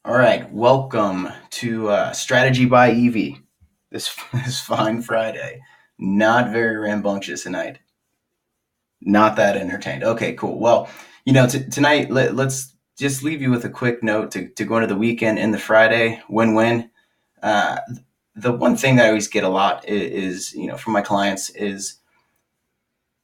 All right, welcome to Strategy by Evie. This fine Friday. Not very rambunctious tonight. Not that entertained. Okay, cool. Well, tonight let's just leave you with a quick note to go into the weekend and the Friday win-win. Uh, the one thing that I always get a lot is from my clients is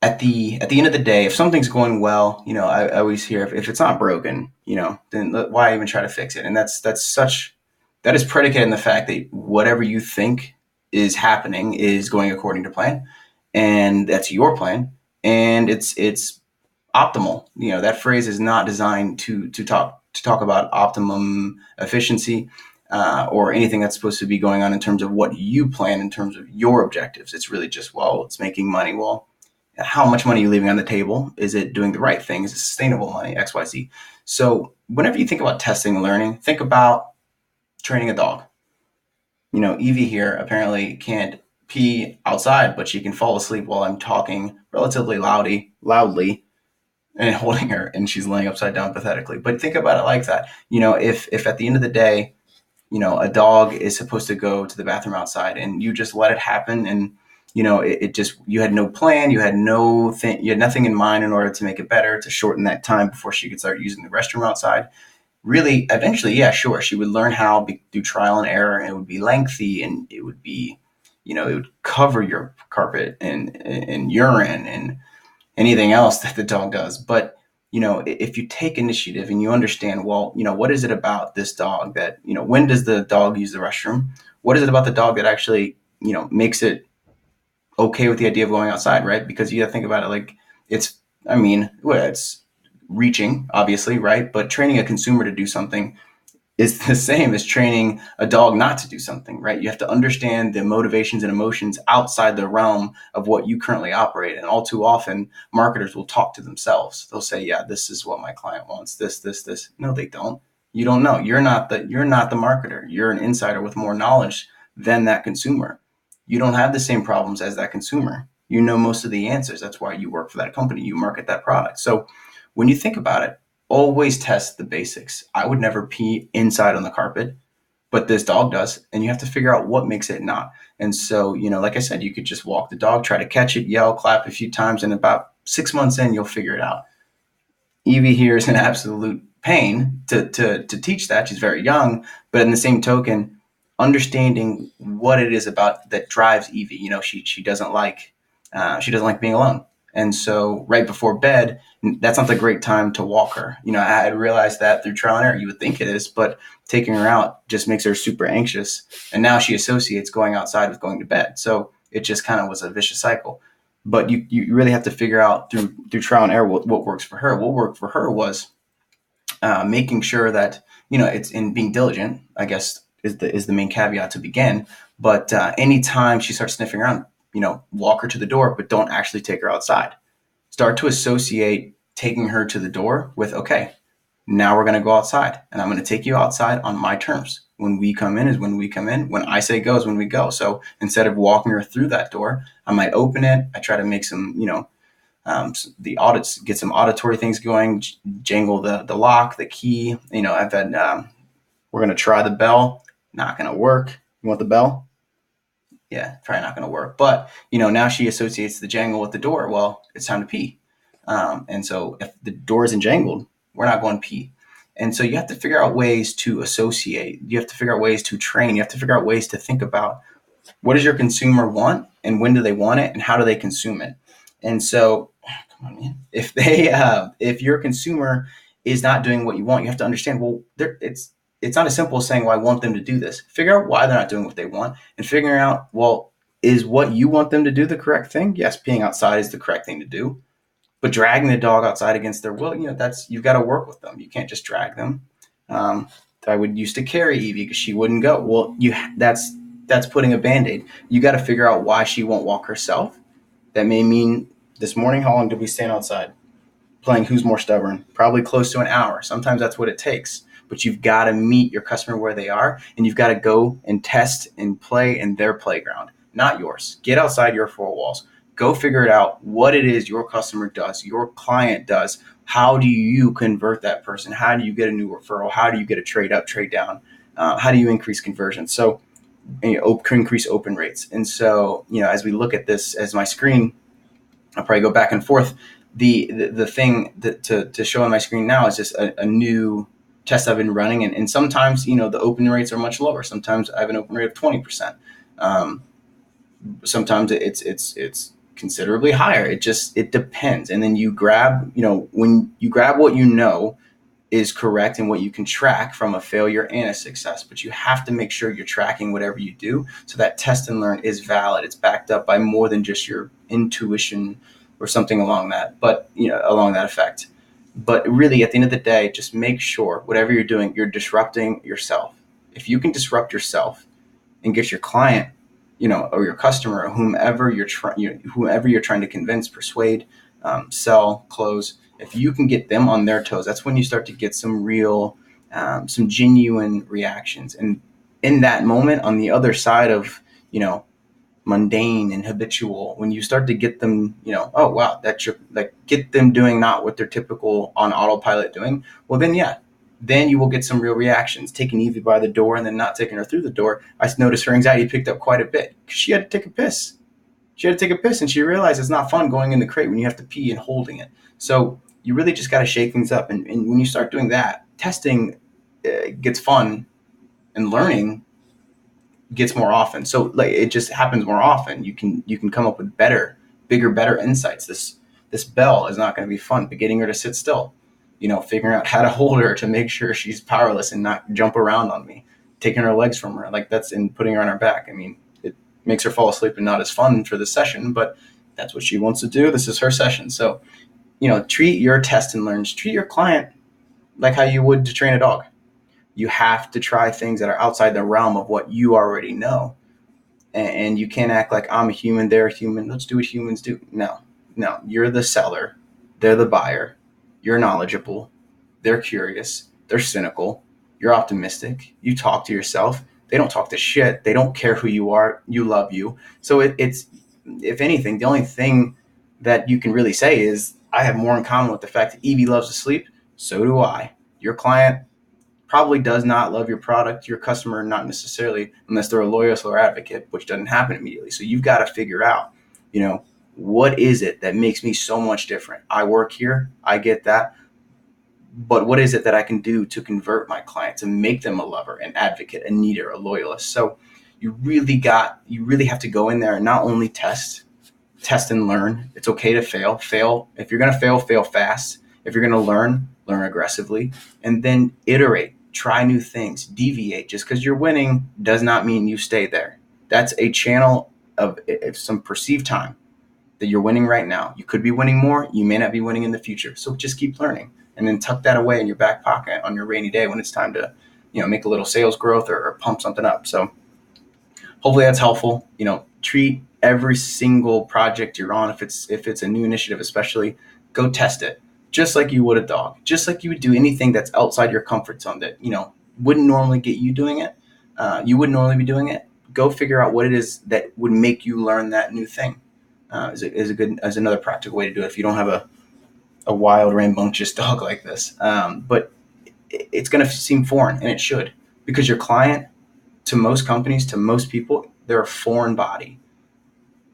at the end of the day, if something's going well, I always hear if it's not broken, then why even try to fix it? And that is predicated in the fact that whatever you think is happening is going according to plan, and that's your plan, and it's optimal. That phrase is not designed to talk about optimum efficiency. Or anything that's supposed to be going on in terms of what you plan in terms of your objectives. It's really just, well, it's making money. Well, how much money are you leaving on the table? Is it doing the right thing? Is it sustainable money? XYZ. So whenever you think about testing and learning, think about training a dog. Evie here apparently can't pee outside, but she can fall asleep while I'm talking relatively loudly and holding her, and she's laying upside down pathetically. But think about it like that. If at the end of the day, a dog is supposed to go to the bathroom outside and you just let it happen, and it just, you had no plan, you had nothing in mind in order to make it better, to shorten that time before she could start using the restroom outside. Really, eventually, yeah, sure, she would learn how through trial and error, and it would be lengthy, and it would be, it would cover your carpet and urine and anything else that the dog does. But if you take initiative and you understand, well, what is it about this dog that, when does the dog use the restroom? What is it about the dog that actually, makes it okay with the idea of going outside, right? Because you got to think about it like it's, I mean, well, it's reaching, obviously, right? But training a consumer to do something is the same as training a dog not to do something, right? You have to understand the motivations and emotions outside the realm of what you currently operate. And all too often, marketers will talk to themselves. They'll say, "Yeah, this is what my client wants. This." No, they don't. You don't know. You're not the marketer. You're an insider with more knowledge than that consumer. You don't have the same problems as that consumer. You know most of the answers. That's why you work for that company. You market that product. So when you think about it, always test the basics. I would never pee inside on the carpet, but this dog does, and you have to figure out what makes it not. And so, like I said, you could just walk the dog, try to catch it, yell, clap a few times, and about 6 months in, you'll figure it out. Evie here is an absolute pain to teach that. She's very young, but in the same token, understanding what it is about that drives Evie. She doesn't like being alone, and so right before bed, that's not the great time to walk her. I realized that through trial and error. You would think it is, but taking her out just makes her super anxious, and now she associates going outside with going to bed. So it just kind of was a vicious cycle. But you really have to figure out through trial and error what works for her. What worked for her was making sure that it's in being diligent, I guess, is the main caveat to begin. But anytime she starts sniffing around, walk her to the door, but don't actually take her outside. Start to associate taking her to the door with, okay, now we're going to go outside, and I'm going to take you outside on my terms. When we come in is when we come in. When I say go is when we go. So instead of walking her through that door, I might open it. I try to make some, the audits, get some auditory things going, jangle the lock, the key. I've had, we're going to try the bell. Not going to work. You want the bell? Yeah, probably not going to work. But, now she associates the jangle with the door. Well, it's time to pee. And so if the door isn't jangled, we're not going to pee. And so you have to figure out ways to associate. You have to figure out ways to train. You have to figure out ways to think about what does your consumer want and when do they want it and how do they consume it. And so, come on, man. If your consumer is not doing what you want, you have to understand. Well, it's not as simple as saying, "Well, I want them to do this." Figure out why they're not doing what they want, and figuring out, well, is what you want them to do the correct thing? Yes, peeing outside is the correct thing to do, but dragging the dog outside against their will, that's, you've got to work with them. You can't just drag them. Um, I would used to carry Evie because she wouldn't go. Well, that's putting a band-aid. You got to figure out why she won't walk herself. That may mean this morning, how long did we stand outside playing Who's More Stubborn? Probably close to an hour. Sometimes that's what it takes. But you've got to meet your customer where they are, and you've got to go and test and play in their playground, not yours. Get outside your four walls. Go figure it out what it is your customer does, your client does, How do you convert that person? How do you get a new referral? How do you get a trade up, trade down? How do you increase conversion? So, increase open rates. And so, as we look at this as my screen, I'll probably go back and forth. The thing that to show on my screen now is just a new test I've been running. And sometimes, the open rates are much lower. Sometimes I have an open rate of 20%. Sometimes it's considerably higher. It depends. And then you grab, when you grab what is correct and what you can track from a failure and a success, but you have to make sure you're tracking whatever you do so that test and learn is valid. It's backed up by more than just your intuition or something along that, but along that effect. But really, at the end of the day, just make sure whatever you're doing, you're disrupting yourself. If you can disrupt yourself and get your client, or your customer, or whomever you're trying to convince, persuade, sell, close, if you can get them on their toes, that's when you start to get some real, some genuine reactions. And in that moment, on the other side of, mundane and habitual, when you start to get them, oh wow, get them doing not what they're typical on autopilot doing, well then yeah, then you will get some real reactions. Taking Evie by the door and then not taking her through the door, I noticed her anxiety picked up quite a bit because she had to take a piss. She had to take a piss, and she realized it's not fun going in the crate when you have to pee and holding it. So you really just got to shake things up. And when you start doing that, testing gets fun, and learning gets more often. So like it just happens more often. You can come up with bigger, better insights. This bell is not going to be fun, but getting her to sit still, figuring out how to hold her to make sure she's powerless and not jump around on me, taking her legs from her, like that's and putting her on her back. I mean, it makes her fall asleep and not as fun for the session, but that's what she wants to do. This is her session. So, treat your test and learns, treat your client like how you would to train a dog. You have to try things that are outside the realm of what you already know. And you can't act like I'm a human, they're a human. Let's do what humans do. No, you're the seller. They're the buyer. You're knowledgeable. They're curious. They're cynical. You're optimistic. You talk to yourself. They don't talk to shit. They don't care who you are. You love you. So it's, if anything, the only thing that you can really say is I have more in common with the fact that Evie loves to sleep. So do I. Your client probably does not love your product, your customer, not necessarily, unless they're a loyalist or advocate, which doesn't happen immediately. So you've got to figure out, what is it that makes me so much different? I work here, I get that. But what is it that I can do to convert my client, to make them a lover, an advocate, a needer, a loyalist? So you really have to go in there and not only test and learn. It's okay to fail. Fail. If you're going to fail fast. If you're going to learn aggressively, and then iterate, try new things, deviate. Just because you're winning does not mean you stay there. That's a channel of some perceived time that you're winning right now. You could be winning more. You may not be winning in the future. So just keep learning, and then tuck that away in your back pocket on your rainy day when it's time to, make a little sales growth or pump something up. So hopefully that's helpful. Treat every single project you're on, if it's a new initiative, especially, go test it just like you would a dog, just like you would do anything that's outside your comfort zone that wouldn't normally get you doing it. You wouldn't normally be doing it. Go figure out what it is that would make you learn that new thing. Is another practical way to do it if you don't have a wild, rambunctious dog like this. But it's going to seem foreign, and it should, because your client, to most companies, to most people, they're a foreign body,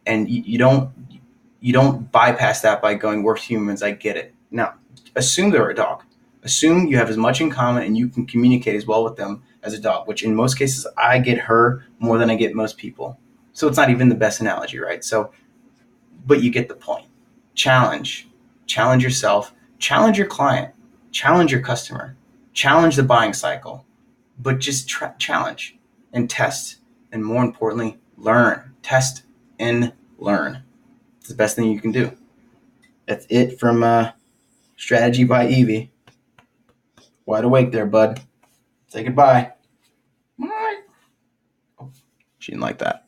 and you don't bypass that by going, we're humans, I get it. Now, assume they're a dog. Assume you have as much in common and you can communicate as well with them as a dog, which in most cases I get her more than I get most people. So it's not even the best analogy, right? So, but you get the point. Challenge yourself, challenge your client, challenge your customer, challenge the buying cycle, but just challenge and test, and more importantly, learn. Test and learn. It's the best thing you can do. That's it from Strategy by Evie. Wide awake there, bud. Say goodbye. Bye. Oh, she didn't like that.